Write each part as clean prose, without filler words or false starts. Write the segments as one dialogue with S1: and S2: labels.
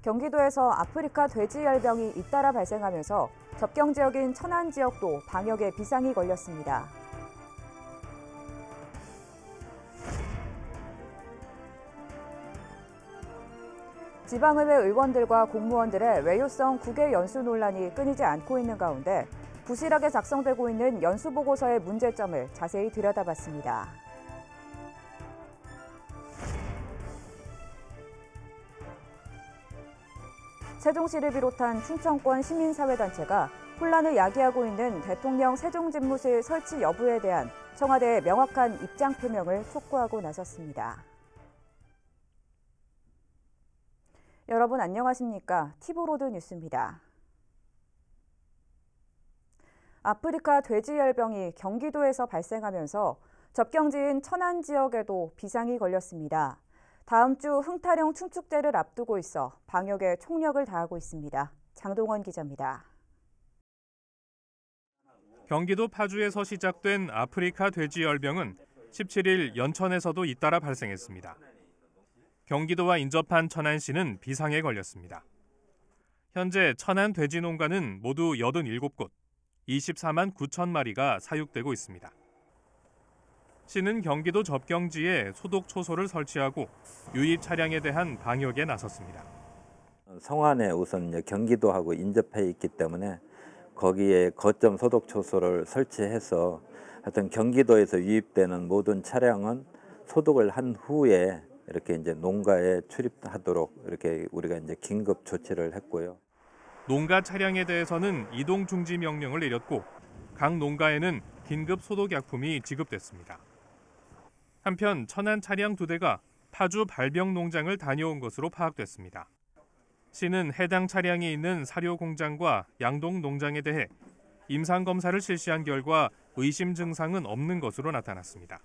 S1: 경기도에서 아프리카 돼지열병이 잇따라 발생하면서 접경 지역인 천안 지역도 방역에 비상이 걸렸습니다. 지방의회 의원들과 공무원들의 외유성 국외 연수 논란이 끊이지 않고 있는 가운데 부실하게 작성되고 있는 연수보고서의 문제점을 자세히 들여다봤습니다. 세종시를 비롯한 충청권 시민사회단체가 혼란을 야기하고 있는 대통령 세종집무실 설치 여부에 대한 청와대의 명확한 입장 표명을 촉구하고 나섰습니다. 여러분 안녕하십니까? 티브로드 뉴스입니다. 아프리카 돼지열병이 경기도에서 발생하면서 접경지인 천안 지역에도 비상이 걸렸습니다. 다음 주 흥타령 춘축제를 앞두고 있어 방역에 총력을 다하고 있습니다. 장동원 기자입니다.
S2: 경기도 파주에서 시작된 아프리카 돼지열병은 17일 연천에서도 잇따라 발생했습니다. 경기도와 인접한 천안시는 비상에 걸렸습니다. 현재 천안 돼지 농가는 모두 87곳, 24만 9천 마리가 사육되고 있습니다. 시는 경기도 접경지에 소독 초소를 설치하고 유입 차량에 대한 방역에 나섰습니다.
S3: 성안에 우선 경기도하고 인접해 있기 때문에 거기에 거점 소독 초소를 설치해서 하여튼 경기도에서 유입되는 모든 차량은 소독을 한 후에 이렇게 이제 농가에 출입하도록 이렇게 우리가 이제 긴급 조치를 했고요.
S2: 농가 차량에 대해서는 이동 중지 명령을 내렸고 각 농가에는 긴급 소독 약품이 지급됐습니다. 한편 천안 차량 2대가 파주 발병 농장을 다녀온 것으로 파악됐습니다. 시는 해당 차량이 있는 사료 공장과 양동 농장에 대해 임상 검사를 실시한 결과 의심 증상은 없는 것으로 나타났습니다.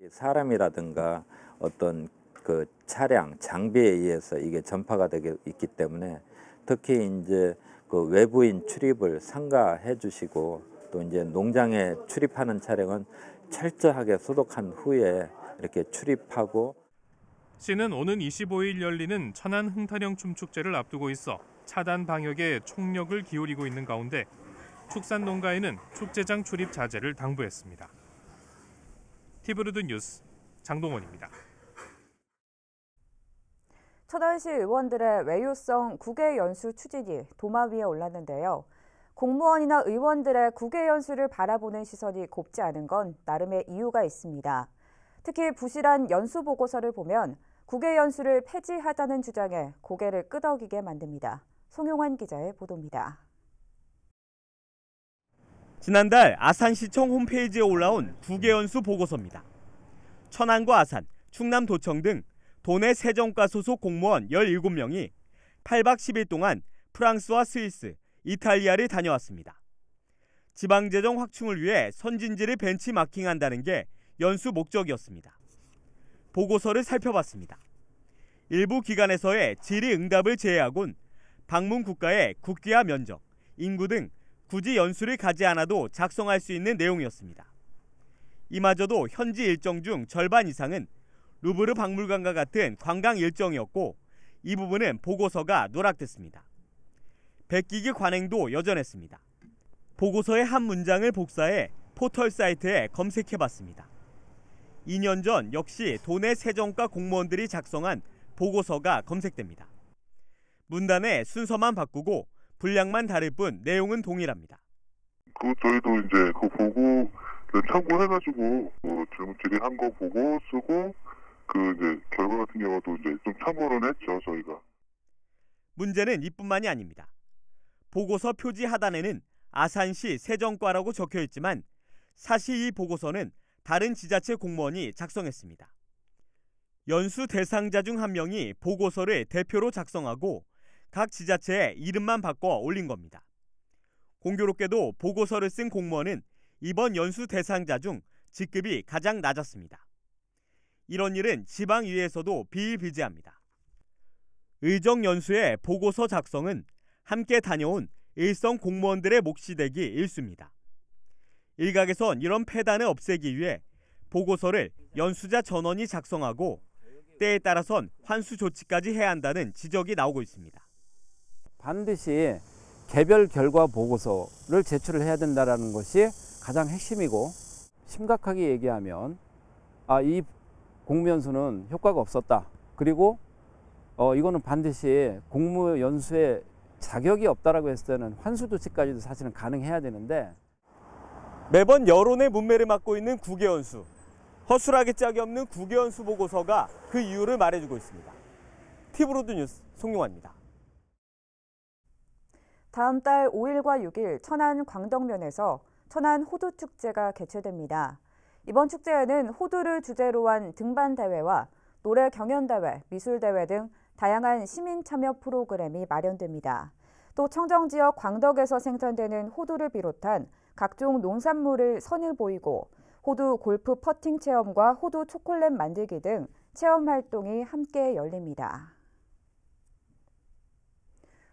S3: 사람이라든가 어떤 그 차량, 장비에 의해서 이게 전파가 되게 있기 때문에 특히 이제 그 외부인 출입을 삼가해 주시고 또 이제 농장에 출입하는 차량은 철저하게 소독한 후에 이렇게 출입하고.
S2: 시는 오는 25일 열리는 천안 흥타령 춤축제를 앞두고 있어 차단 방역에 총력을 기울이고 있는 가운데 축산 농가에는 축제장 출입 자제를 당부했습니다. 티브로드 뉴스 장동원입니다.
S1: 천안시 의원들의 외유성 국외 연수 추진이 도마 위에 올랐는데요. 공무원이나 의원들의 국외 연수를 바라보는 시선이 곱지 않은 건 나름의 이유가 있습니다. 특히 부실한 연수 보고서를 보면 국외 연수를 폐지하자는 주장에 고개를 끄덕이게 만듭니다. 송용환 기자의 보도입니다.
S4: 지난달 아산시청 홈페이지에 올라온 국외 연수 보고서입니다. 천안과 아산, 충남도청 등 도내 세정과 소속 공무원 17명이 8박 10일 동안 프랑스와 스위스, 이탈리아를 다녀왔습니다. 지방재정 확충을 위해 선진지를 벤치마킹한다는 게 연수 목적이었습니다. 보고서를 살펴봤습니다. 일부 기관에서의 질의응답을 제외하곤 방문 국가의 국기와 면적, 인구 등 굳이 연수를 가지 않아도 작성할 수 있는 내용이었습니다. 이마저도 현지 일정 중 절반 이상은 루브르 박물관과 같은 관광 일정이었고 이 부분은 보고서가 누락됐습니다. 베끼기 관행도 여전했습니다. 보고서의 한 문장을 복사해 포털 사이트에 검색해봤습니다. 2년 전 역시 도내 세정과 공무원들이 작성한 보고서가 검색됩니다. 문단의 순서만 바꾸고 분량만 다를 뿐 내용은 동일합니다.
S5: 저희도 이제 그거 보고 참고해가지고 질문 질의한 거 보고 쓰고 이제 결과 같은 경우도 이제 좀 참고는 했죠, 저희가.
S4: 문제는 이뿐만이 아닙니다. 보고서 표지 하단에는 아산시 세정과라고 적혀 있지만 사실 이 보고서는 다른 지자체 공무원이 작성했습니다. 연수 대상자 중 한 명이 보고서를 대표로 작성하고 각 지자체에 이름만 바꿔 올린 겁니다. 공교롭게도 보고서를 쓴 공무원은 이번 연수 대상자 중 직급이 가장 낮았습니다. 이런 일은 지방위에서도 비일비재합니다. 의정 연수의 보고서 작성은 함께 다녀온 일선 공무원들의 몫이 되기 일쑤입니다. 일각에선 이런 폐단을 없애기 위해 보고서를 연수자 전원이 작성하고 때에 따라선 환수 조치까지 해야 한다는 지적이 나오고 있습니다.
S6: 반드시 개별 결과 보고서를 제출을 해야 된다는 것이 가장 핵심이고, 심각하게 얘기하면 이 공무원 수는 효과가 없었다. 그리고 이거는 반드시 공무 연수에 자격이 없다라고 했을 때는 환수 조치까지도 사실은 가능해야 되는데,
S4: 매번 여론의 문매를 맡고 있는 국외연수. 허술하게 짝이 없는 국외연수 보고서가 그 이유를 말해주고 있습니다. TV로드 뉴스 송용환입니다.
S1: 다음 달 5일과 6일 천안 광덕면에서 천안 호두축제가 개최됩니다. 이번 축제에는 호두를 주제로 한 등반대회와 노래 경연대회, 미술대회 등 다양한 시민 참여 프로그램이 마련됩니다. 또 청정지역 광덕에서 생산되는 호두를 비롯한 각종 농산물을 선을 보이고 호두 골프 퍼팅 체험과 호두 초콜릿 만들기 등 체험 활동이 함께 열립니다.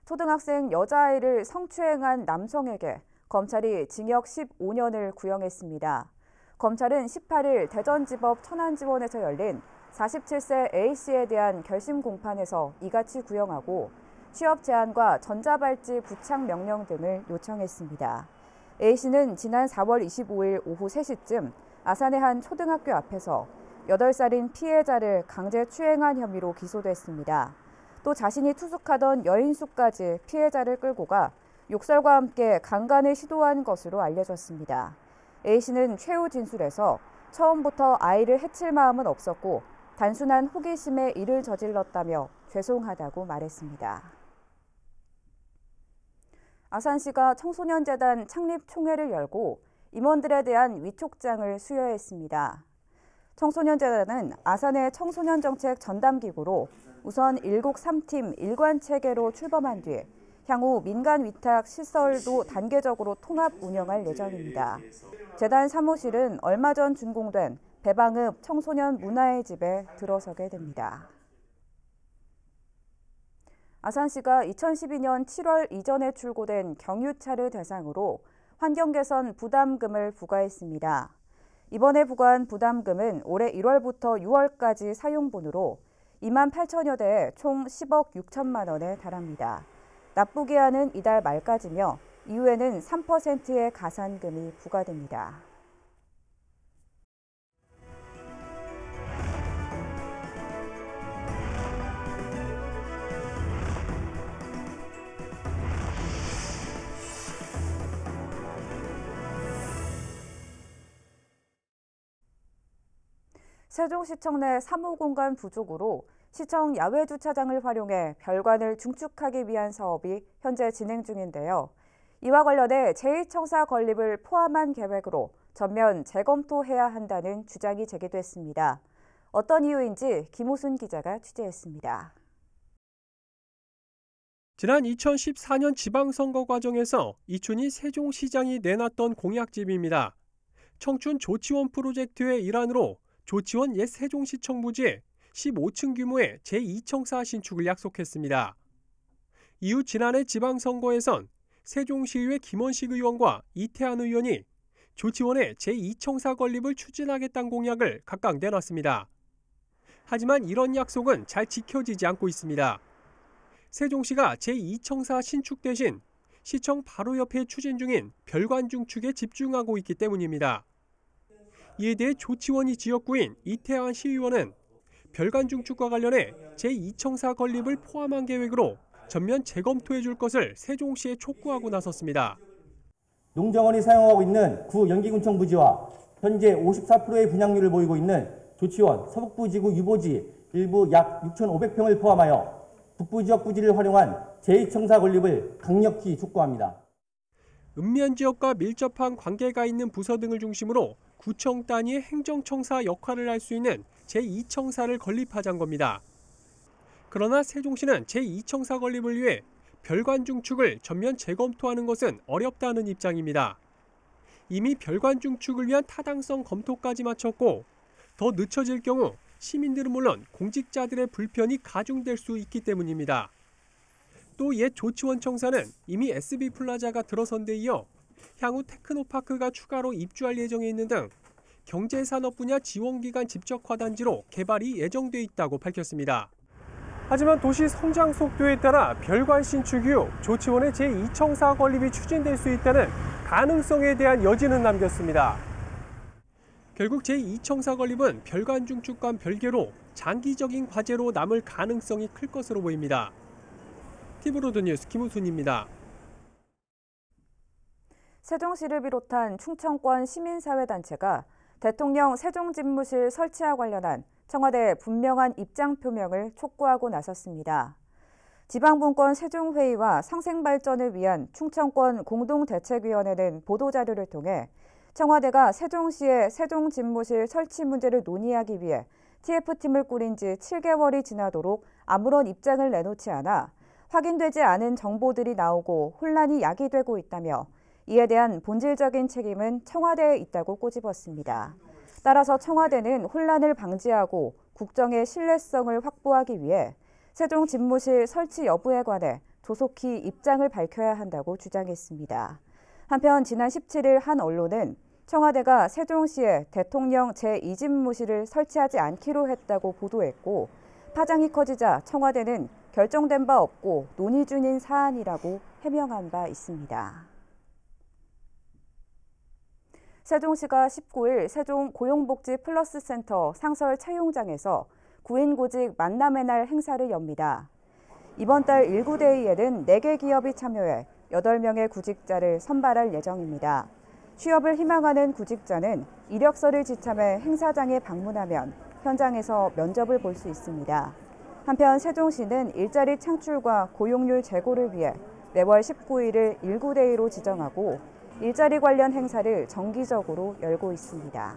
S1: 초등학생 여자아이를 성추행한 남성에게 검찰이 징역 15년을 구형했습니다. 검찰은 18일 대전지법 천안지원에서 열린 47세 A씨에 대한 결심 공판에서 이같이 구형하고 취업 제한과 전자발찌 부착 명령 등을 요청했습니다. A씨는 지난 4월 25일 오후 3시쯤 아산의 한 초등학교 앞에서 8살인 피해자를 강제 추행한 혐의로 기소됐습니다. 또 자신이 투숙하던 여인숙까지 피해자를 끌고 가 욕설과 함께 강간을 시도한 것으로 알려졌습니다. A씨는 최후 진술에서 처음부터 아이를 해칠 마음은 없었고 단순한 호기심에 일을 저질렀다며 죄송하다고 말했습니다. 아산시가 청소년재단 창립 총회를 열고 임원들에 대한 위촉장을 수여했습니다. 청소년재단은 아산의 청소년정책 전담기구로 우선 1국3팀 일관체계로 출범한 뒤 향후 민간 위탁 시설도 단계적으로 통합 운영할 예정입니다. 재단 사무실은 얼마 전 준공된 배방읍 청소년 문화의 집에 들어서게 됩니다. 아산시가 2012년 7월 이전에 출고된 경유차를 대상으로 환경개선 부담금을 부과했습니다. 이번에 부과한 부담금은 올해 1월부터 6월까지 사용분으로 2만 8천여 대에 총 10억 6천만 원에 달합니다. 납부기한은 이달 말까지며 이후에는 3%의 가산금이 부과됩니다. 세종시청 내 사무공간 부족으로 시청 야외 주차장을 활용해 별관을 중축하기 위한 사업이 현재 진행 중인데요. 이와 관련해 제2청사 건립을 포함한 계획으로 전면 재검토해야 한다는 주장이 제기됐습니다. 어떤 이유인지 김호순 기자가 취재했습니다.
S7: 지난 2014년 지방선거 과정에서 이춘희 세종시장이 내놨던 공약집입니다. 청춘 조치원 프로젝트의 일환으로 조치원 옛 세종시청 부지에 15층 규모의 제2청사 신축을 약속했습니다. 이후 지난해 지방선거에선 세종시의회 김원식 의원과 이태한 의원이 조치원의 제2청사 건립을 추진하겠다는 공약을 각각 내놨습니다. 하지만 이런 약속은 잘 지켜지지 않고 있습니다. 세종시가 제2청사 신축 대신 시청 바로 옆에 추진 중인 별관 중축에 집중하고 있기 때문입니다. 이에 대해 조치원이 지역구인 이태한 시의원은 별관 중축과 관련해 제2청사 건립을 포함한 계획으로 전면 재검토해 줄 것을 세종시에 촉구하고 나섰습니다.
S8: 농정원이 사용하고 있는 구 연기군청 부지와 현재 54%의 분양률을 보이고 있는 조치원 서북부지구 유보지 일부 약 6,500평을 포함하여 북부지역 부지를 활용한 제2청사 건립을 강력히 촉구합니다.
S7: 읍면 지역과 밀접한 관계가 있는 부서 등을 중심으로 구청 단위의 행정청사 역할을 할 수 있는 제2청사를 건립하자는 겁니다. 그러나 세종시는 제2청사 건립을 위해 별관 중축을 전면 재검토하는 것은 어렵다는 입장입니다. 이미 별관 중축을 위한 타당성 검토까지 마쳤고 더 늦춰질 경우 시민들은 물론 공직자들의 불편이 가중될 수 있기 때문입니다. 또 옛 조치원 청사는 이미 SB플라자가 들어선 데 이어 향후 테크노파크가 추가로 입주할 예정에 있는 등 경제산업 분야 지원기관 집적화 단지로 개발이 예정돼 있다고 밝혔습니다. 하지만 도시 성장 속도에 따라 별관 신축 이후 조치원의 제2청사 건립이 추진될 수 있다는 가능성에 대한 여지는 남겼습니다. 결국 제2청사 건립은 별관 중축과 별개로 장기적인 과제로 남을 가능성이 클 것으로 보입니다. TV로드 뉴스 김우순입니다.
S1: 세종시를 비롯한 충청권 시민사회단체가 대통령 세종집무실 설치와 관련한 청와대 분명한 입장 표명을 촉구하고 나섰습니다. 지방분권 세종회의와 상생발전을 위한 충청권 공동대책위원회는 보도자료를 통해 청와대가 세종시의 세종집무실 설치 문제를 논의하기 위해 TF팀을 꾸린 지 7개월이 지나도록 아무런 입장을 내놓지 않아 확인되지 않은 정보들이 나오고 혼란이 야기되고 있다며 이에 대한 본질적인 책임은 청와대에 있다고 꼬집었습니다. 따라서 청와대는 혼란을 방지하고 국정의 신뢰성을 확보하기 위해 세종집무실 설치 여부에 관해 조속히 입장을 밝혀야 한다고 주장했습니다. 한편 지난 17일 한 언론은 청와대가 세종시에 대통령 제2집무실을 설치하지 않기로 했다고 보도했고 파장이 커지자 청와대는 결정된 바 없고 논의 중인 사안이라고 해명한 바 있습니다. 세종시가 19일 세종 고용복지 플러스 센터 상설 채용장에서 구인구직 만남의 날 행사를 엽니다. 이번 달 1구대회에는 4개 기업이 참여해 8명의 구직자를 선발할 예정입니다. 취업을 희망하는 구직자는 이력서를 지참해 행사장에 방문하면 현장에서 면접을 볼 수 있습니다. 한편 세종시는 일자리 창출과 고용률 제고를 위해 매월 19일을 1구대회로 지정하고 일자리 관련 행사를 정기적으로 열고 있습니다.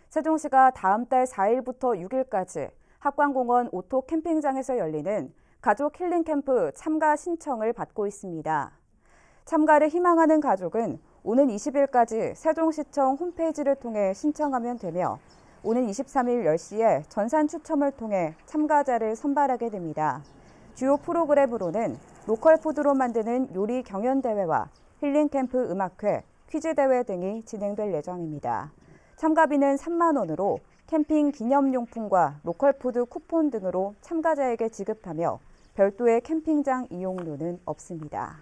S1: 세종시가 다음 달 4일부터 6일까지 합광공원 오토 캠핑장에서 열리는 가족 힐링 캠프 참가 신청을 받고 있습니다. 참가를 희망하는 가족은 오는 20일까지 세종시청 홈페이지를 통해 신청하면 되며 오는 23일 10시에 전산 추첨을 통해 참가자를 선발하게 됩니다. 주요 프로그램으로는 로컬 푸드로 만드는 요리 경연대회와 힐링 캠프 음악회, 퀴즈 대회 등이 진행될 예정입니다. 참가비는 3만 원으로 캠핑 기념용품과 로컬 푸드 쿠폰 등으로 참가자에게 지급하며 별도의 캠핑장 이용료는 없습니다.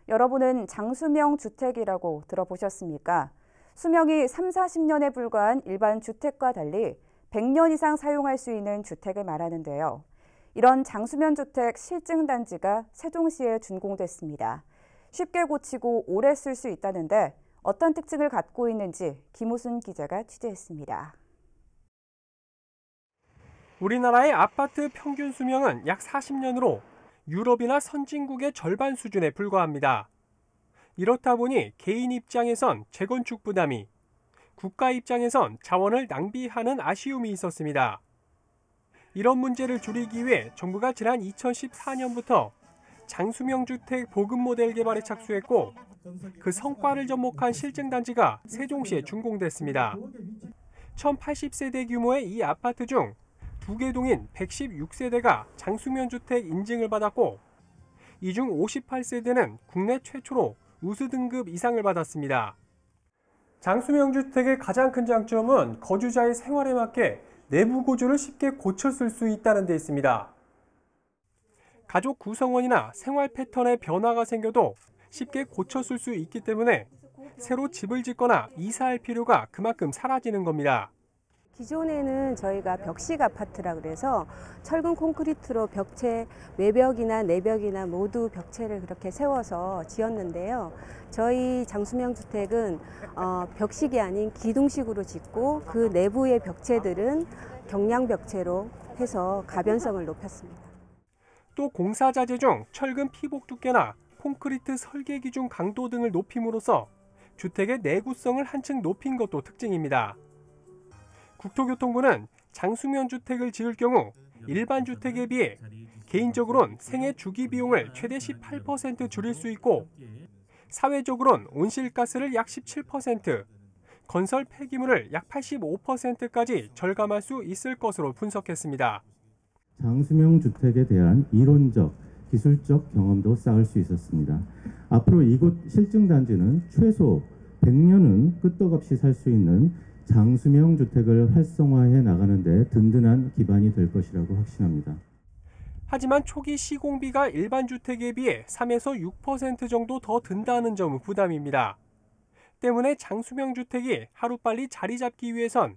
S1: 여러분은 장수명 주택이라고 들어보셨습니까? 수명이 30-40년에 불과한 일반 주택과 달리 100년 이상 사용할 수 있는 주택을 말하는데요. 이런 장수면 주택 실증 단지가 세종시에 준공됐습니다. 쉽게 고치고 오래 쓸 수 있다는데 어떤 특징을 갖고 있는지 김우순 기자가 취재했습니다.
S7: 우리나라의 아파트 평균 수명은 약 40년으로 유럽이나 선진국의 절반 수준에 불과합니다. 이렇다 보니 개인 입장에선 재건축 부담이, 국가 입장에선 자원을 낭비하는 아쉬움이 있었습니다. 이런 문제를 줄이기 위해 정부가 지난 2014년부터 장수명 주택 보급 모델 개발에 착수했고 그 성과를 접목한 실증단지가 세종시에 준공됐습니다. 1080세대 규모의 이 아파트 중 2개 동인 116세대가 장수면 주택 인증을 받았고 이 중 58세대는 국내 최초로 우수 등급 이상을 받았습니다. 장수명 주택의 가장 큰 장점은 거주자의 생활에 맞게 내부 구조를 쉽게 고쳐 쓸 수 있다는 데 있습니다. 가족 구성원이나 생활 패턴에 변화가 생겨도 쉽게 고쳐 쓸 수 있기 때문에 새로 집을 짓거나 이사할 필요가 그만큼 사라지는 겁니다.
S9: 기존에는 저희가 벽식 아파트라 그래서 철근 콘크리트로 벽체 외벽이나 내벽이나 모두 벽체를 그렇게 세워서 지었는데요. 저희 장수명 주택은 벽식이 아닌 기둥식으로 짓고 그 내부의 벽체들은 경량 벽체로 해서 가변성을 높였습니다.
S7: 또 공사 자재 중 철근 피복 두께나 콘크리트 설계 기준 강도 등을 높임으로써 주택의 내구성을 한층 높인 것도 특징입니다. 국토교통부는 장수면 주택을 지을 경우 일반 주택에 비해 개인적으로는 생애 주기 비용을 최대 18% 줄일 수 있고 사회적으로는 온실가스를 약 17%, 건설 폐기물을 약 85%까지 절감할 수 있을 것으로 분석했습니다.
S10: 장수명 주택에 대한 이론적, 기술적 경험도 쌓을 수 있었습니다. 앞으로 이곳 실증단지는 최소 100년은 끄떡없이 살 수 있는 장수명 주택을 활성화해 나가는 데 든든한 기반이 될 것이라고 확신합니다.
S7: 하지만 초기 시공비가 일반 주택에 비해 3에서 6% 정도 더 든다는 점은 부담입니다. 때문에 장수명 주택이 하루빨리 자리 잡기 위해선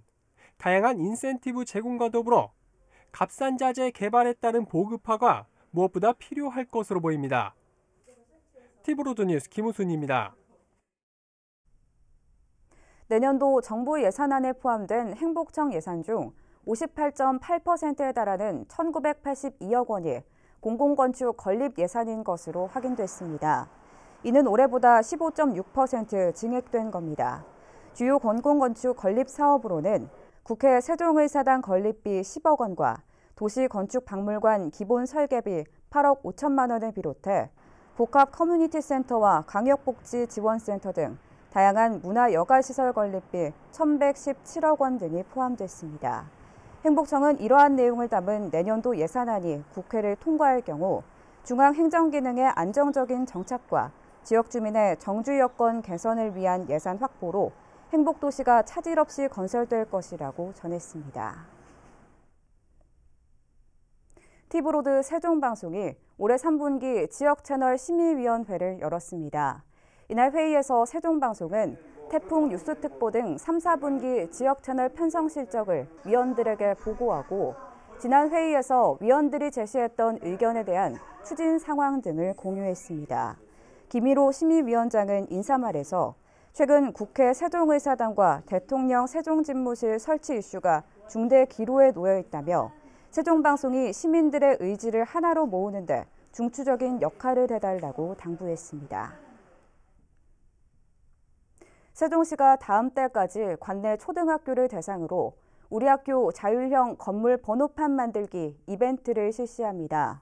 S7: 다양한 인센티브 제공과 더불어 값싼 자재 개발에 따른 보급화가 무엇보다 필요할 것으로 보입니다. 티브로드 뉴스 김우순입니다.
S1: 내년도 정부 예산안에 포함된 행복청 예산 중 58.8%에 달하는 1,982억 원이 공공건축 건립 예산인 것으로 확인됐습니다. 이는 올해보다 15.6% 증액된 겁니다. 주요 공공건축 건립 사업으로는 국회 세종의사당 건립비 10억 원과 도시건축박물관 기본 설계비 8억 5천만 원을 비롯해 복합 커뮤니티 센터와 강역복지지원센터 등 다양한 문화여가시설 건립비 1,117억 원 등이 포함됐습니다. 행복청은 이러한 내용을 담은 내년도 예산안이 국회를 통과할 경우 중앙행정기능의 안정적인 정착과 지역 주민의 정주 여건 개선을 위한 예산 확보로 행복도시가 차질 없이 건설될 것이라고 전했습니다. 티브로드 세종방송이 올해 3분기 지역채널 심의위원회를 열었습니다. 이날 회의에서 세종방송은 태풍 뉴스특보 등 3, 4분기 지역채널 편성 실적을 위원들에게 보고하고 지난 회의에서 위원들이 제시했던 의견에 대한 추진 상황 등을 공유했습니다. 김일호 심의위원장은 인사말에서 최근 국회 세종의사당과 대통령 세종집무실 설치 이슈가 중대 기로에 놓여 있다며 세종방송이 시민들의 의지를 하나로 모으는 데 중추적인 역할을 해달라고 당부했습니다. 세종시가 다음 달까지 관내 초등학교를 대상으로 우리 학교 자율형 건물 번호판 만들기 이벤트를 실시합니다.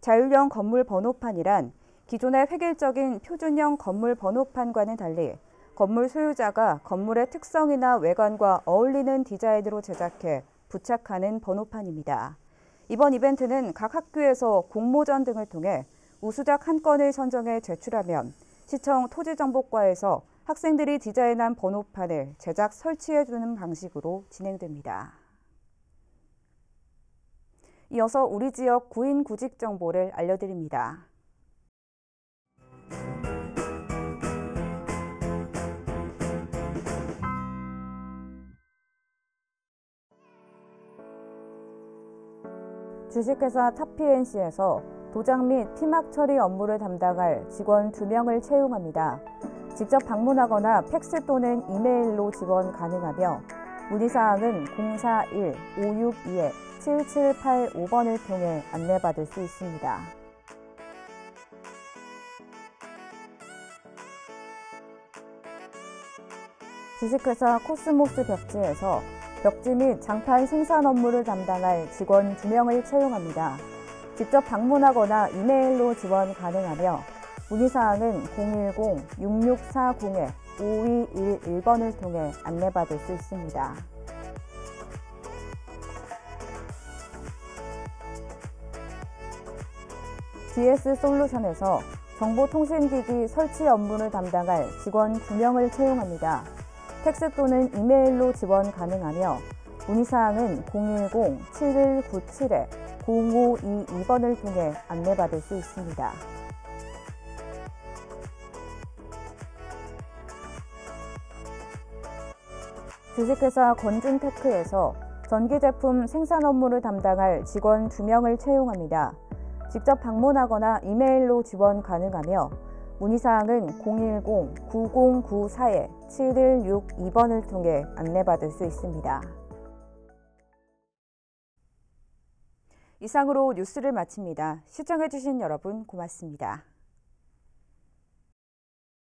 S1: 자율형 건물 번호판이란 기존의 획일적인 표준형 건물 번호판과는 달리 건물 소유자가 건물의 특성이나 외관과 어울리는 디자인으로 제작해 부착하는 번호판입니다. 이번 이벤트는 각 학교에서 공모전 등을 통해 우수작 한 건을 선정해 제출하면 시청 토지정보과에서 학생들이 디자인한 번호판을 제작 설치해주는 방식으로 진행됩니다. 이어서 우리 지역 구인 구직 정보를 알려드립니다. 주식회사 타피엔시에서 도장 및 피막 처리 업무를 담당할 직원 2명을 채용합니다. 직접 방문하거나 팩스 또는 이메일로 지원 가능하며 문의사항은 041-562-7785번을 통해 안내받을 수 있습니다. 주식회사 코스모스 벽지에서 벽지 및 장판 생산 업무를 담당할 직원 2명을 채용합니다. 직접 방문하거나 이메일로 지원 가능하며 문의사항은 010-6640-5211번을 통해 안내받을 수 있습니다. DS솔루션에서 정보통신기기 설치 업무를 담당할 직원 2명을 채용합니다. 팩스 또는 이메일로 지원 가능하며 문의사항은 010-7197-0522번을 통해 안내받을 수 있습니다. 주식회사 건준테크에서 전기제품 생산 업무를 담당할 직원 2명을 채용합니다. 직접 방문하거나 이메일로 지원 가능하며 문의사항은 010-9094-7162번을 통해 안내받을 수 있습니다. 이상으로 뉴스를 마칩니다. 시청해주신 여러분 고맙습니다.